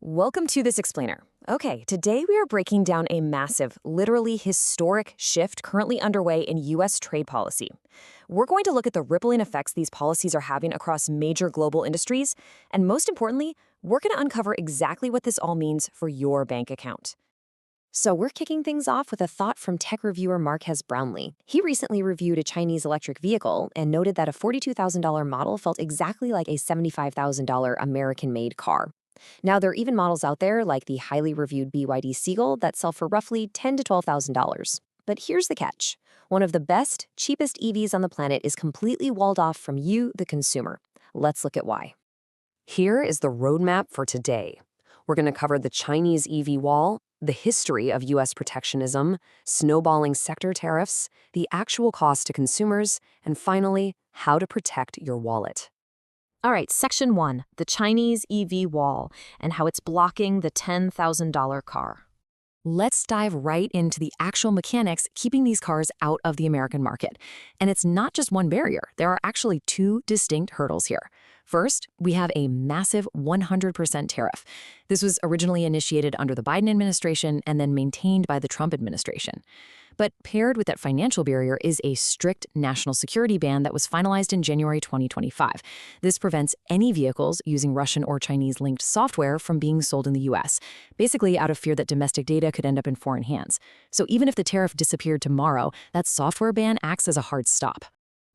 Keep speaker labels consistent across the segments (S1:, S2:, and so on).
S1: Welcome to This Explainer. Okay, today we are breaking down a massive, literally historic shift currently underway in U.S. trade policy. We're going to look at the rippling effects these policies are having across major global industries, and most importantly, we're going to uncover exactly what this all means for your bank account. So we're kicking things off with a thought from tech reviewer Marques Brownlee. He recently reviewed a Chinese electric vehicle and noted that a $42,000 model felt exactly like a $75,000 American-made car. Now, there are even models out there like the highly reviewed BYD Seagull that sell for roughly $10,000 to $12,000. But here's the catch. One of the best, cheapest EVs on the planet is completely walled off from you, the consumer. Let's look at why. Here is the roadmap for today. We're going to cover the Chinese EV wall, the history of U.S. protectionism, snowballing sector tariffs, the actual cost to consumers, and finally, how to protect your wallet. All right, Section 1, the Chinese EV wall and how it's blocking the $10,000 car. Let's dive right into the actual mechanics keeping these cars out of the American market. And it's not just one barrier. There are actually two distinct hurdles here. First, we have a massive 100% tariff. This was originally initiated under the Biden administration and then maintained by the Trump administration. But paired with that financial barrier is a strict national security ban that was finalized in January 2025. This prevents any vehicles using Russian or Chinese-linked software from being sold in the U.S., basically out of fear that domestic data could end up in foreign hands. So even if the tariff disappeared tomorrow, that software ban acts as a hard stop.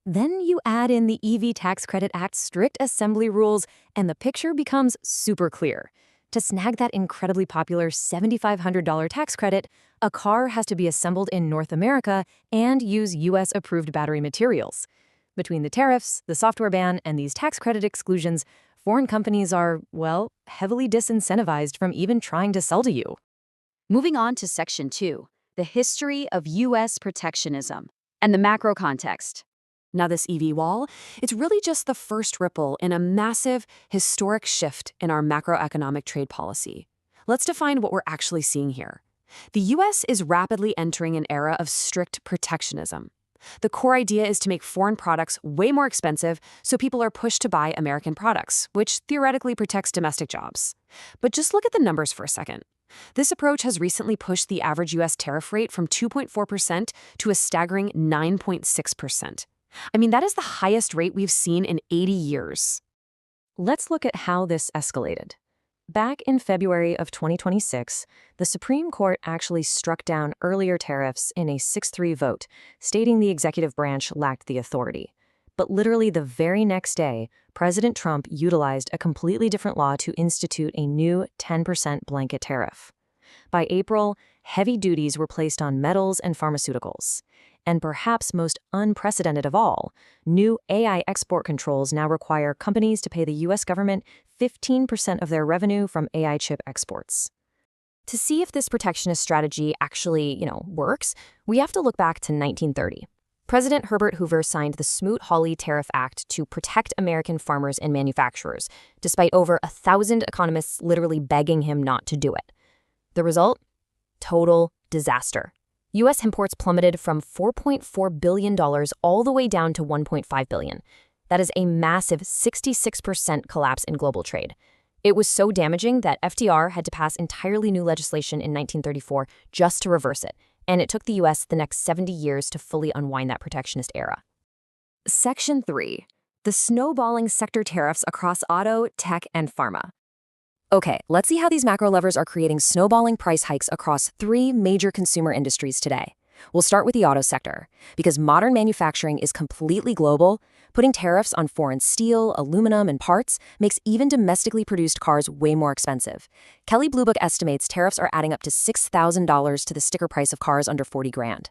S1: Then you add in the EV Tax Credit Act's strict assembly rules, and the picture becomes super clear. To snag that incredibly popular $7,500 tax credit, a car has to be assembled in North America and use U.S.-approved battery materials. Between the tariffs, the software ban, and these tax credit exclusions, foreign companies are, well, heavily disincentivized from even trying to sell to you.
S2: Moving on to Section 2, the history of U.S. protectionism and the macro context.
S1: Now, this EV wall, it's really just the first ripple in a massive, historic shift in our macroeconomic trade policy. Let's define what we're actually seeing here. The U.S. is rapidly entering an era of strict protectionism. The core idea is to make foreign products way more expensive so people are pushed to buy American products, which theoretically protects domestic jobs. But just look at the numbers for a second. This approach has recently pushed the average U.S. tariff rate from 2.4% to a staggering 9.6%. I mean, that is the highest rate we've seen in 80 years. Let's look at how this escalated. Back in February of 2026, the Supreme Court actually struck down earlier tariffs in a 6-3 vote, stating the executive branch lacked the authority. But literally the very next day, President Trump utilized a completely different law to institute a new 10% blanket tariff. By April, heavy duties were placed on metals and pharmaceuticals. And perhaps most unprecedented of all, new AI export controls now require companies to pay the U.S. government 15% of their revenue from AI chip exports. To see if this protectionist strategy actually, works, we have to look back to 1930. President Herbert Hoover signed the Smoot-Hawley Tariff Act to protect American farmers and manufacturers, despite over 1,000 economists literally begging him not to do it. The result? Total disaster. U.S. imports plummeted from $4.4 billion all the way down to $1.5 billion. That is a massive 66% collapse in global trade. It was so damaging that FDR had to pass entirely new legislation in 1934 just to reverse it, and it took the U.S. the next 70 years to fully unwind that protectionist era. Section 3. The snowballing sector tariffs across auto, tech, and pharma. Okay, let's see how these macro levers are creating snowballing price hikes across 3 major consumer industries today. We'll start with the auto sector, because modern manufacturing is completely global. Putting tariffs on foreign steel, aluminum, and parts makes even domestically produced cars way more expensive. Kelley Blue Book estimates tariffs are adding up to $6,000 to the sticker price of cars under 40 grand.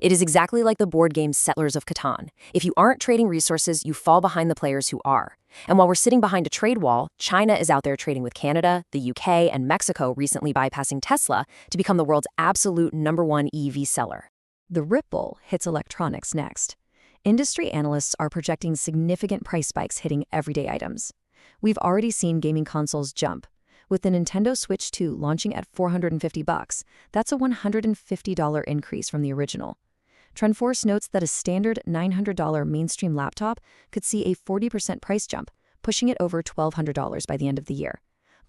S1: It is exactly like the board game Settlers of Catan. If you aren't trading resources, you fall behind the players who are. And while we're sitting behind a trade wall, China is out there trading with Canada, the UK, and Mexico, recently bypassing Tesla to become the world's absolute #1 EV seller. The ripple hits electronics next. Industry analysts are projecting significant price spikes hitting everyday items. We've already seen gaming consoles jump. With the Nintendo Switch 2 launching at $450, that's a $150 increase from the original. TrendForce notes that a standard $900 mainstream laptop could see a 40% price jump, pushing it over $1,200 by the end of the year.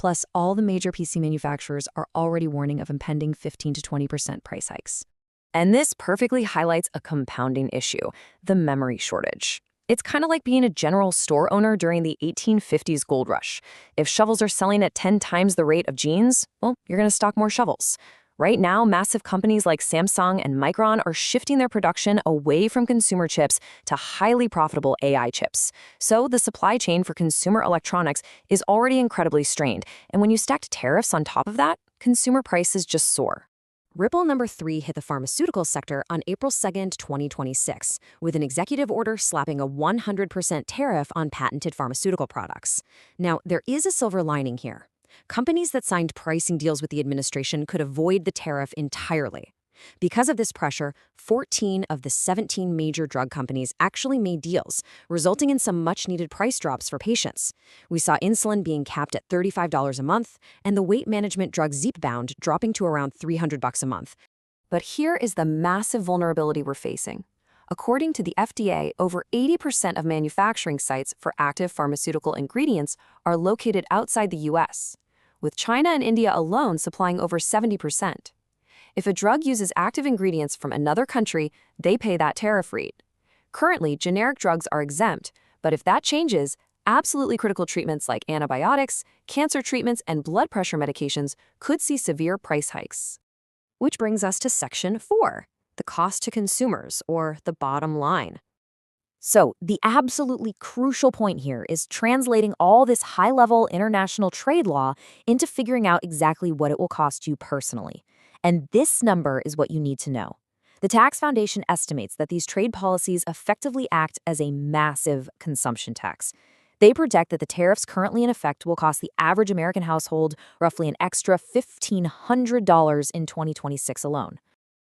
S1: Plus, all the major PC manufacturers are already warning of impending 15 to 20% price hikes. And this perfectly highlights a compounding issue, the memory shortage. It's kind of like being a general store owner during the 1850s gold rush. If shovels are selling at 10 times the rate of jeans, well, you're going to stock more shovels. Right now, massive companies like Samsung and Micron are shifting their production away from consumer chips to highly profitable AI chips. So the supply chain for consumer electronics is already incredibly strained. And when you stack tariffs on top of that, consumer prices just soar. Ripple number 3 hit the pharmaceutical sector on April 2nd, 2026, with an executive order slapping a 100% tariff on patented pharmaceutical products. Now, there is a silver lining here. Companies that signed pricing deals with the administration could avoid the tariff entirely. Because of this pressure, 14 of the 17 major drug companies actually made deals, resulting in some much-needed price drops for patients. We saw insulin being capped at $35 a month, and the weight management drug Zepbound dropping to around $300 a month. But here is the massive vulnerability we're facing. According to the FDA, over 80% of manufacturing sites for active pharmaceutical ingredients are located outside the U.S., with China and India alone supplying over 70%. If a drug uses active ingredients from another country, they pay that tariff rate. Currently, generic drugs are exempt, but if that changes, absolutely critical treatments like antibiotics, cancer treatments, and blood pressure medications could see severe price hikes. Which brings us to Section 4, the cost to consumers, or the bottom line. So, the absolutely crucial point here is translating all this high-level international trade law into figuring out exactly what it will cost you personally. And this number is what you need to know. The Tax Foundation estimates that these trade policies effectively act as a massive consumption tax. They project that the tariffs currently in effect will cost the average American household roughly an extra $1,500 in 2026 alone.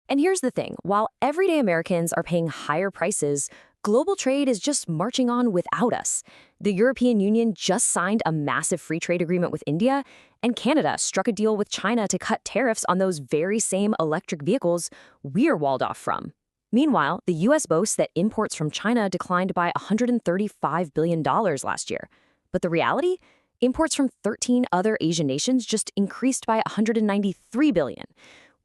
S1: And here's the thing, while everyday Americans are paying higher prices, global trade is just marching on without us. The European Union just signed a massive free trade agreement with India, and Canada struck a deal with China to cut tariffs on those very same electric vehicles we're walled off from. Meanwhile, the U.S. boasts that imports from China declined by $135 billion last year. But the reality? Imports from 13 other Asian nations just increased by $193 billion.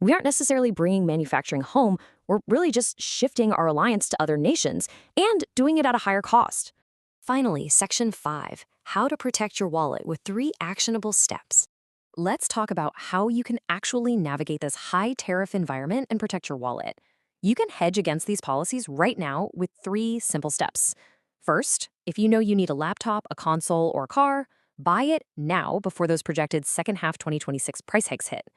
S1: We aren't necessarily bringing manufacturing home, we're really just shifting our reliance to other nations and doing it at a higher cost. Finally, Section 5, how to protect your wallet with 3 actionable steps. Let's talk about how you can actually navigate this high tariff environment and protect your wallet. You can hedge against these policies right now with 3 simple steps. First, if you know you need a laptop, a console, or a car, buy it now before those projected second half 2026 price hikes hit.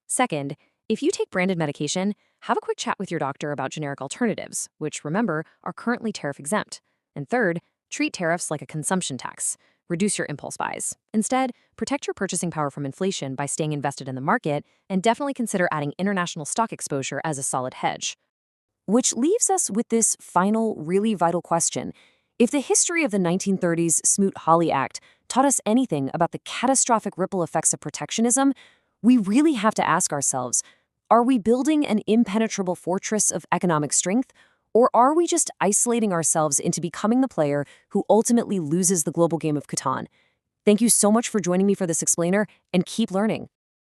S1: Second, if you take branded medication, have a quick chat with your doctor about generic alternatives, which, remember, are currently tariff exempt. And third, treat tariffs like a consumption tax. Reduce your impulse buys. Instead, protect your purchasing power from inflation by staying invested in the market, and definitely consider adding international stock exposure as a solid hedge. Which leaves us with this final, really vital question. If the history of the 1930s Smoot-Hawley Act taught us anything about the catastrophic ripple effects of protectionism, we really have to ask ourselves, are we building an impenetrable fortress of economic strength, or are we just isolating ourselves into becoming the player who ultimately loses the global game of Catan? Thank you so much for joining me for this explainer, and keep learning.